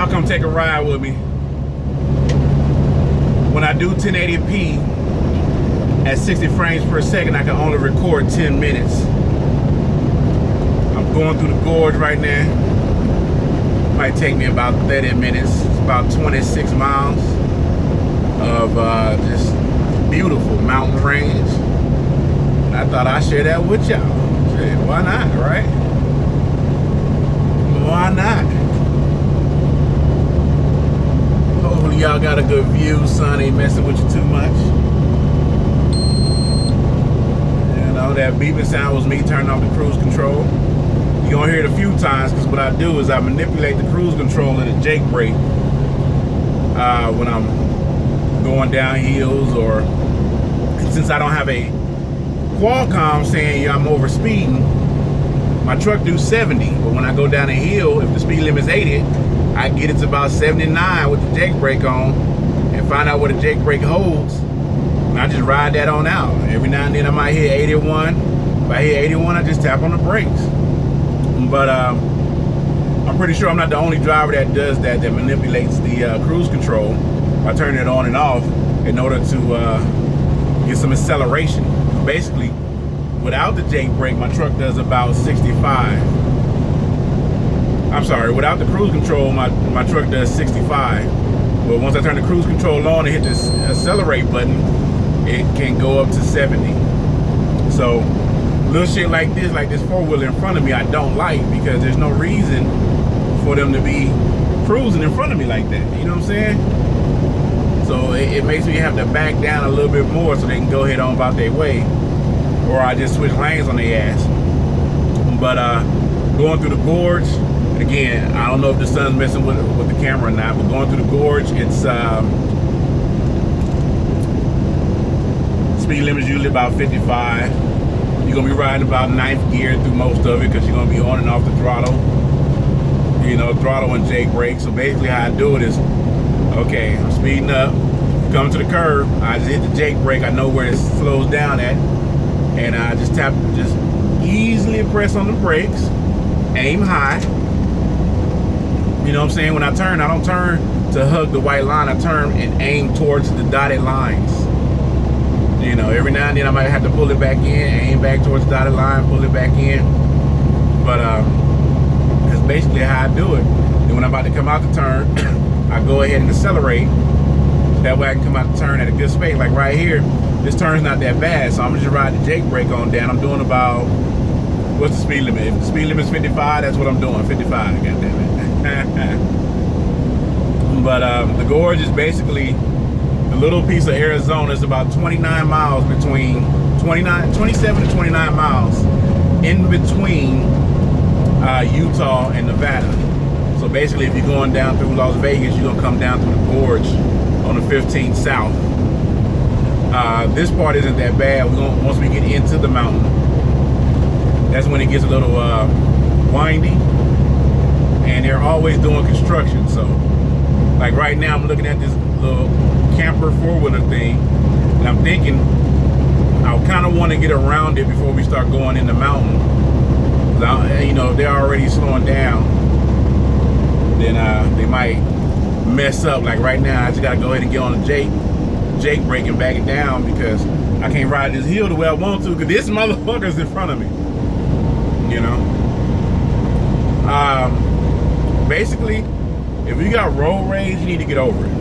y'all come take a ride with me. When I do 1080p at 60 frames per second, I can only record 10 minutes. I'm going through the gorge right now. Might take me about 30 minutes. It's about 26 miles of just beautiful mountain range. And I thought I'd share that with y'all. Why not, right? Why not? Hopefully y'all got a good view. Sun ain't messing with you too much. You know, that beeping sound was me turning off the cruise control. You're gonna hear it a few times because what I do is I manipulate the cruise control and the Jake brake when I'm going down hills, or since I don't have a Qualcomm saying I'm over speeding, my truck do 70, but when I go down a hill, if the speed limit is 80, I get it to about 79 with the Jake brake on and find out what a Jake brake holds, and I just ride that on out. Every now and then I might hit 81. If I hit 81, I just tap on the brakes. But I'm pretty sure I'm not the only driver that does that manipulates the cruise control by turning it on and off in order to get some acceleration. Basically, without the Jake brake, my truck does about 65. I'm sorry, without the cruise control, my truck does 65. But once I turn the cruise control on and hit this accelerate button, it can go up to 70. So little shit like this four-wheeler in front of me, I don't like, because there's no reason for them to be cruising in front of me like that. You know what I'm saying? So it makes me have to back down a little bit more so they can go ahead on about their way, or I just switch lanes on their ass. But going through the gorge, again, I don't know if the sun's messing with the camera or not, but going through the gorge, it's speed limit is usually about 55. You're gonna be riding about 9th gear through most of it because you're gonna be on and off the throttle. You know, throttle and Jake brake. So basically how I do it is, okay, I'm speeding up, coming to the curb, I just hit the Jake brake, I know where it slows down at, and I just easily press on the brakes, aim high. You know what I'm saying? When I turn, I don't turn to hug the white line, I turn and aim towards the dotted lines. You know, every now and then I might have to pull it back in, aim back towards the dotted line, pull it back in. But that's basically how I do it. Then when I'm about to come out the turn, I go ahead and accelerate. That way I can come out the turn at a good space. Like right here, this turn's not that bad, so I'm gonna just ride the Jake brake on down. I'm doing about, what's the speed limit? If the speed limit is 55, that's what I'm doing, 55, goddammit. But the gorge is basically a little piece of Arizona. Is about 29 miles between 27 to 29 miles in between Utah and Nevada. So basically, if you're going down through Las Vegas, you're gonna come down through the gorge on the 15th south. This part isn't that bad. Once we get into the mountain, that's when it gets a little windy, and they're always doing construction. So like right now, I'm looking at this little camper four-wheeler thing, and I'm thinking I kind of want to get around it before we start going in the mountain. You know, if they're already slowing down, then they might mess up. Like right now, I just gotta go ahead and get on the Jake brake and back it down, because I can't ride this hill the way I want to, because this motherfucker's in front of me. You know, basically, if you got road rage, you need to get over it.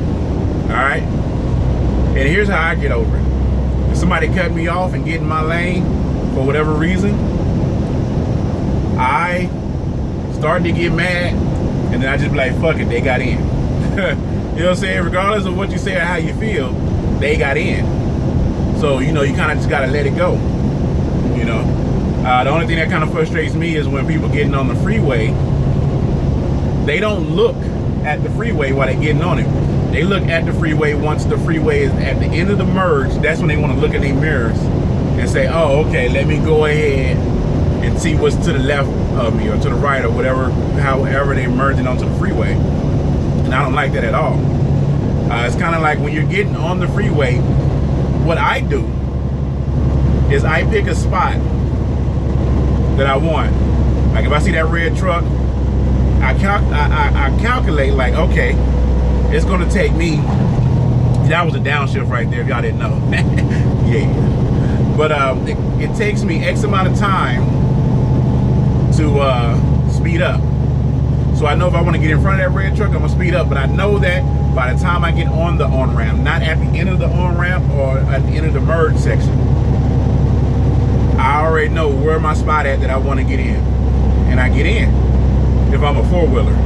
All right. And here's how I get over it. If somebody cut me off and get in my lane for whatever reason, I start to get mad, and then I just be like, fuck it, they got in. You know what I'm saying? Regardless of what you say or how you feel, they got in. So, you know, you kind of just got to let it go. You know, the only thing that kind of frustrates me is when people getting on the freeway, they don't look at the freeway while they're getting on it. They look at the freeway once the freeway is at the end of the merge. That's when they want to look in their mirrors and say, oh, okay, let me go ahead and see what's to the left of me or to the right or whatever, however they're merging onto the freeway. And I don't like that at all. It's kind of like when you're getting on the freeway, what I do is I pick a spot that I want. Like if I see that red truck, I calculate like, okay, it's gonna take me. That was a downshift right there, if y'all didn't know. Yeah. But it takes me X amount of time to speed up. So I know if I want to get in front of that red truck, I'm gonna speed up. But I know that by the time I get on the on-ramp, not at the end of the on-ramp or at the end of the merge section, I already know where my spot at that I want to get in. And I get in if I'm a four-wheeler.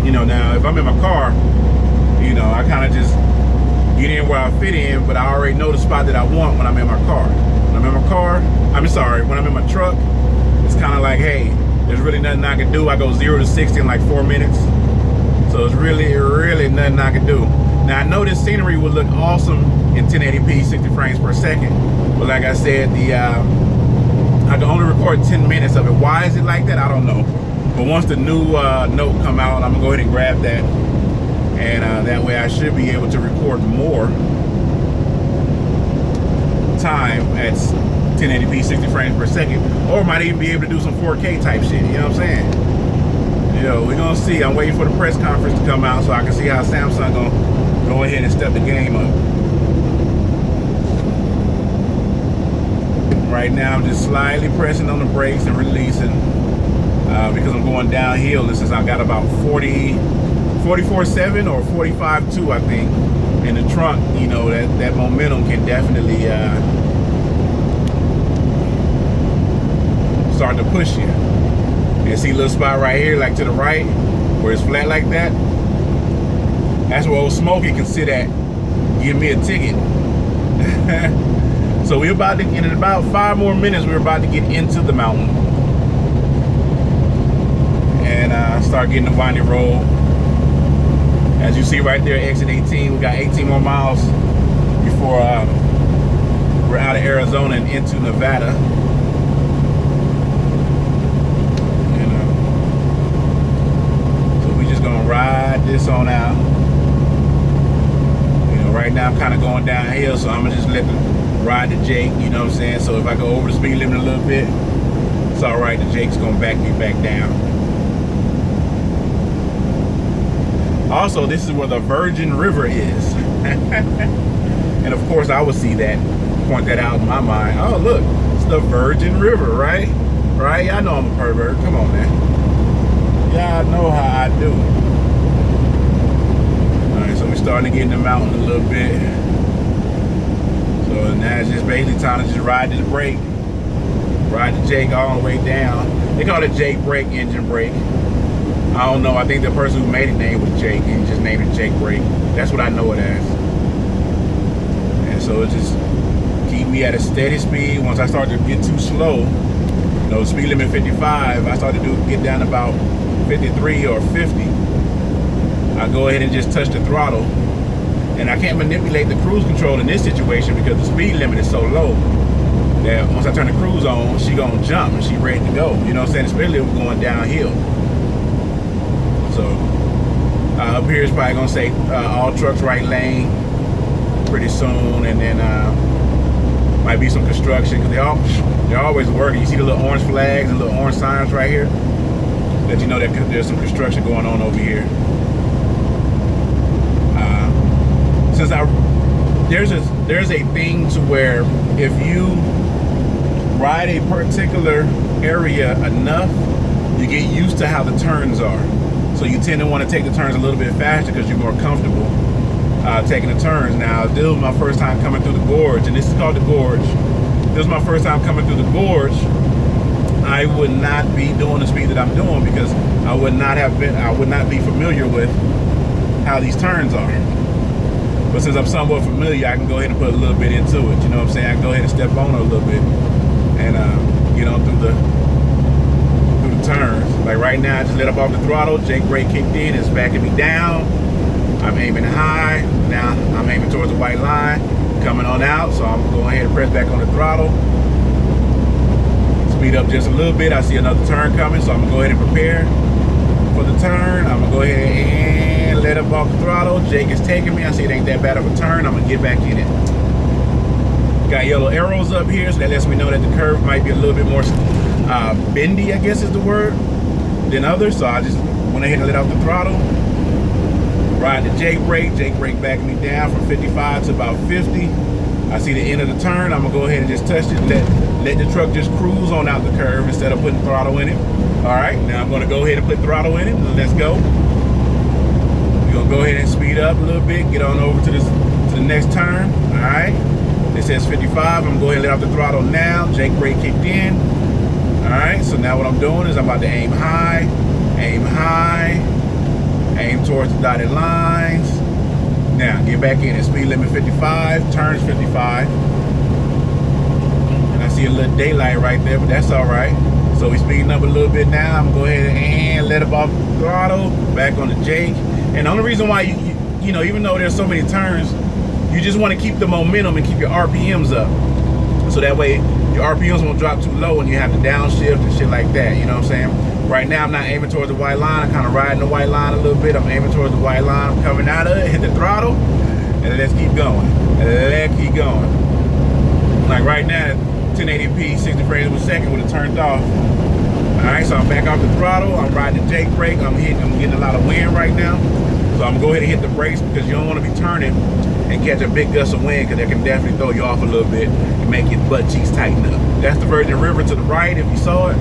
You know, now if I'm in my car, you know, I kind of just get in where I fit in, but I already know the spot that I want when I'm in my car. When I'm in my car, when I'm in my truck, it's kind of like, hey, there's really nothing I can do. I go 0 to 60 in like 4 minutes. So it's really, really nothing I can do. Now I know this scenery would look awesome in 1080p, 60 frames per second. But like I said, I can only record 10 minutes of it. Why is it like that? I don't know. But once the new note come out, I'm gonna go ahead and grab that. And that way I should be able to record more time at 1080p 60 frames per second, or might even be able to do some 4K type shit, you know what I'm saying? You know, we're gonna see. I'm waiting for the press conference to come out so I can see how Samsung gonna go ahead and step the game up. Right now I'm just slightly pressing on the brakes and releasing because I'm going downhill. This is, I got about 44.7 or 45.2 I think in the trunk. You know, that momentum can definitely start to push you. And see a little spot right here, like to the right, where it's flat like that. That's where old Smokey can sit at, give me a ticket. So we're about to, in about 5 more minutes, we're about to get into the mountain and start getting the windy road. As you see right there, exit 18, we got 18 more miles before we're out of Arizona and into Nevada. Ride this on out. You know, right now I'm kind of going downhill, so I'm gonna just let the ride the Jake, you know what I'm saying? So if I go over the speed limit a little bit, it's all right, the Jake's gonna back me back down. Also, this is where the Virgin River is. And of course I would see that, point that out in my mind. Oh look, it's the Virgin River, right? Right? Y'all know I'm a pervert, come on man. Y'all know how I do. So we're starting to get in the mountain a little bit. So now it's just basically time to just ride the brake, ride the Jake all the way down. They call it Jake brake, engine brake. I don't know. I think the person who made it name was Jake and just named it Jake brake. That's what I know it as. And so it just keep me at a steady speed. Once I start to get too slow, you know, speed limit 55, I start to get down about 53 or 50. I go ahead and just touch the throttle, and I can't manipulate the cruise control in this situation because the speed limit is so low that once I turn the cruise on, she gonna jump and she ready to go. You know what I'm saying? Especially if we're going downhill. So up here is probably gonna say all trucks right lane pretty soon, and then might be some construction because they're always working. You see the little orange flags and little orange signs right here that you know that there's some construction going on over here. Since there's a thing to where if you ride a particular area enough, you get used to how the turns are. So you tend to want to take the turns a little bit faster because you're more comfortable taking the turns. Now, this was my first time coming through the gorge, and this is called the Gorge. This was my first time coming through the gorge. I would not be doing the speed that I'm doing because I would not be familiar with how these turns are. But since I'm somewhat familiar, I can go ahead and put a little bit into it. You know what I'm saying? I can go ahead and step on it a little bit and get on through the turns. Like right now, I just let up off the throttle. Jake brake kicked in. It's backing me down. I'm aiming high. Now I'm aiming towards the white line. Coming on out, so I'm going ahead and press back on the throttle. Speed up just a little bit. I see another turn coming, so I'm gonna go ahead and prepare for the turn. I'm gonna go ahead and let up off the throttle. Jake is taking me. I see it ain't that bad of a turn. I'm gonna get back in it. Got yellow arrows up here, so that lets me know that the curve might be a little bit more bendy, I guess is the word, than others. So I just went ahead and let off the throttle. Ride the Jake brake backing me down from 55 to about 50. I see the end of the turn. I'm gonna go ahead and just touch it, let the truck just cruise on out the curve instead of putting throttle in it. All right, now I'm gonna go ahead and put throttle in it. Let's go. We're gonna go ahead and speed up a little bit, get on over to the next turn. All right, it says 55. I'm gonna go ahead and let off the throttle now. Jake brake kicked in. All right, so now what I'm doing is I'm about to aim high, aim towards the dotted lines. Now get back in. It's speed limit 55, turns 55. And I see a little daylight right there, but that's all right. So we're speeding up a little bit now. I'm gonna go ahead and let it off the throttle, back on the Jake. And the only reason why you know, even though there's so many turns, you just want to keep the momentum and keep your RPMs up. So that way your RPMs won't drop too low and you have to downshift and shit like that, you know what I'm saying? Right now I'm not aiming towards the white line. I'm kind of riding the white line a little bit. I'm aiming towards the white line. I'm coming out of it, hit the throttle, and let's keep going. Let's keep going. Like right now, 1080p, 60 frames per second with it turned off. All right, so I'm back off the throttle. I'm riding the Jake brake. I'm getting a lot of wind right now. So I'm gonna go ahead and hit the brakes because you don't want to be turning and catch a big gust of wind, because that can definitely throw you off a little bit and make your butt cheeks tighten up. That's the Virgin River to the right if you saw it.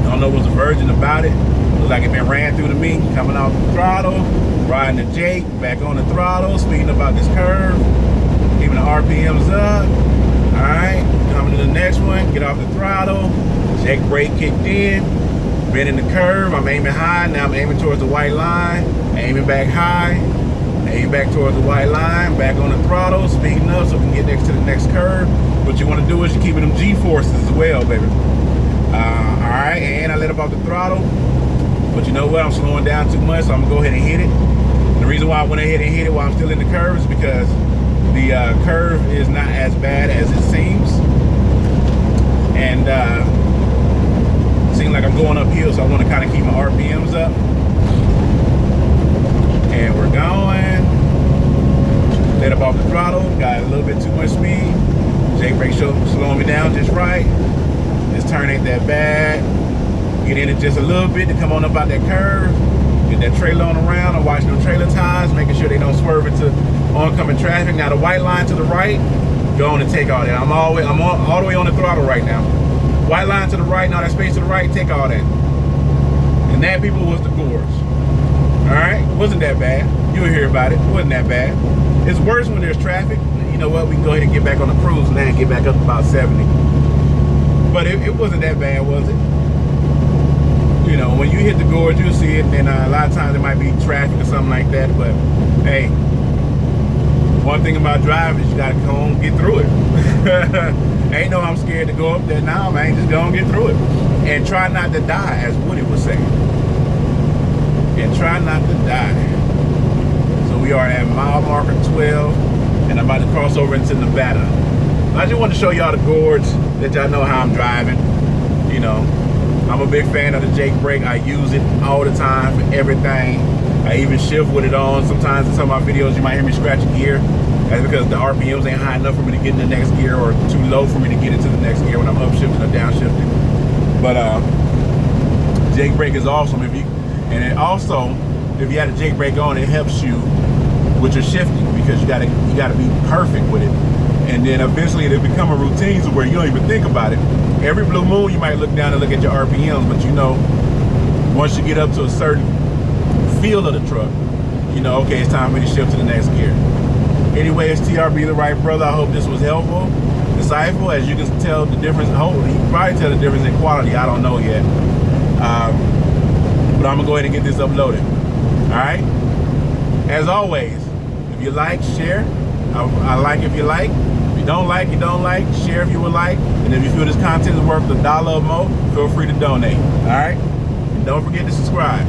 I don't know what's a virgin about it. Looks like it been ran through to me. Coming off the throttle, riding the Jake, back on the throttle, speeding up out this curve, keeping the RPMs up. All right, coming to the next one, get off the throttle, Jake brake kicked in, bending the curve. I'm aiming high, now I'm aiming towards the white line, aiming back high, aim back towards the white line, back on the throttle, speeding up so we can get next to the next curve. What you want to do is you're keeping them G-forces as well, baby. All right, and I let up off the throttle, but you know what? I'm slowing down too much, so I'm gonna go ahead and hit it. And the reason why I went ahead and hit it while I'm still in the curve is because the curve is not as bad as it seems, and it seems like I'm going uphill, so I want to kind of keep my RPMs up. And we're going. Let up off the throttle, got a little bit too much speed. Jake brake slowing me down just right. This turn ain't that bad. Get in it just a little bit to come on up out that curve. Get that trailer on around. I'm watching them trailer tires, making sure they don't swerve into oncoming traffic. Now the white line to the right, go on and take all that. I'm all the way on the throttle right now. White line to the right, now that space to the right, take all that. And that, people, was the Gorge. All right, wasn't that bad. You'll hear about it. It wasn't that bad. It's worse when there's traffic. You know what? We can go ahead and get back on the cruise now and get back up to about 70. But it wasn't that bad, was it? You know, when you hit the Gorge, you'll see it, and a lot of times it might be traffic or something like that. But hey, one thing about driving is you gotta go and get through it. Ain't no I'm scared to go up there now, man. Just go and get through it. And try not to die, as Woody would say. And try not to die. So we are at mile marker 12, and I'm about to cross over into Nevada. I just want to show y'all the Gorge, that y'all know how I'm driving. You know, I'm a big fan of the Jake brake. I use it all the time for everything. I even shift with it on. Sometimes in some of my videos you might hear me scratching gear. That's because the RPMs ain't high enough for me to get in the next gear, or too low for me to get into the next gear when I'm upshifting or downshifting. But Jake brake is awesome. And it also, if you had a Jake brake on, it helps you with your shifting, because you gotta be perfect with it. And then eventually it'll become a routine to where you don't even think about it. Every blue moon you might look down and look at your RPMs, but you know, once you get up to a certain feel of the truck, you know, okay, it's time for me to shift to the next gear. Anyway, it's TRB, the right brother. I hope this was helpful, insightful. As you can tell the difference, hopefully you can probably tell the difference in quality. I don't know yet. But I'm gonna go ahead and get this uploaded. All right? As always, if you like, share. I like if you like. If you don't like, you don't like. Share if you would like. And if you feel this content is worth $1 or more, feel free to donate. All right? And don't forget to subscribe.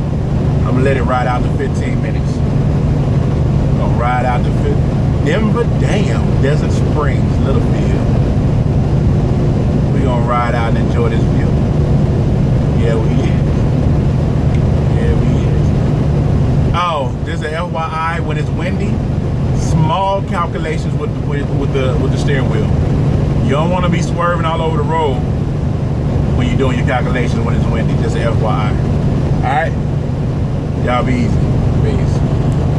I'm gonna let it ride out to 15 minutes. Gonna ride out to 15. Denver, damn, Desert Springs, Littlefield. We're gonna ride out and enjoy this view. Yeah, we is. Yeah, we is. Oh, there's an FYI, when it's windy, small calculations with the steering wheel. You don't want to be swerving all over the road when you're doing your calculations when it's windy. Just an FYI. All right. Y'all be easy.